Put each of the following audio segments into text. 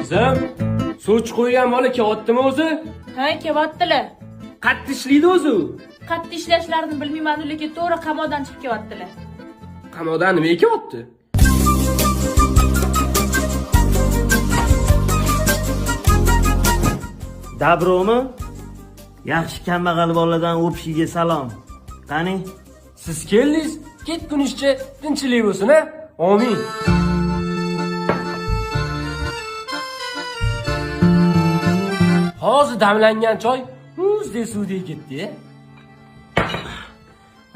Qizim, suvchi qo'ygan bola kelyaptimi o'zi? Ha, kelyaptilar. Qattiq ishlaydi o'zi u. Qattiq ishlashlarini bilmayman, lekin to'g'ri qamoqdan chiqib kelyaptilar. Qamoqdan nima kelyapti? Dabromi? Yaxshi kambag'al boladan o'pishiga salom. Qani? Siz keldingiz, ketgunizcha tinchlik bo'lsin, ha? Amin. Hozir damlangan choy muzdek suvdek ketdi.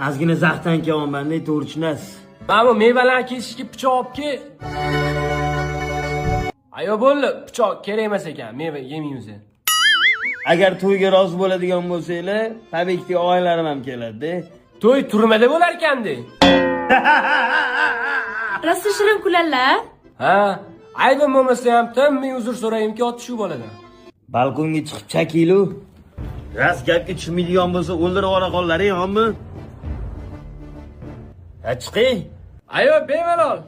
Ozgina zaxdan kelyapman-da, to'g'ri tushunasiz. Mana bu mevalarni kesishga pichoq olib kel. Ayo bo'ldi, pichoq kerak emas ekan, meva yemaymiz. Agar to'yga rozi bo'ladigan bo'lsanglar, tabiiyki oilarim ham keladi-da. To'y turmada bo'lar ekan-da. Rosa shirin kuladilar. Ha, aybim bo'lmasa ham tinmay uzr so'rayimki, oti shu boladan. Balkonga chiqib chakilu. Ras gapga tushmaydigan bo'lsa o'ldirib yuborra qollaring, yo'qmi? Chiqing. Ayo, bemalol.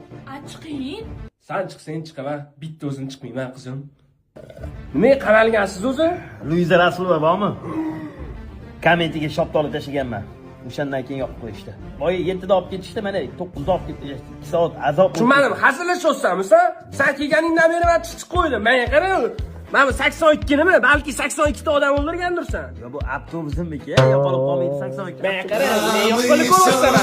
Chiqing. Sen chiqsang chiqaman, bitta o'zim chiqmayman qizim. Nimaga qaralgansiz o'zi? Luiza Rasulova bormi? Kommentiga shoptoli tashlaganman. O'shandan keyin yoqib qo'yishdi. Boya 7 da olib ketishdi, mana 9 da olib ketdi. 2 soat azob. Tushunmadim, hazillashyapsanmi sen? Sen kelganingdan beri men chiqib qo'ydim. Menga qara. Mana bu 82 nima? Balki 82 ta odam o'ldirgandirsan. Yo bu avtobusniki, yo'qolib qolmaydi 82. Menga qara, men yo'qolib qolmasam.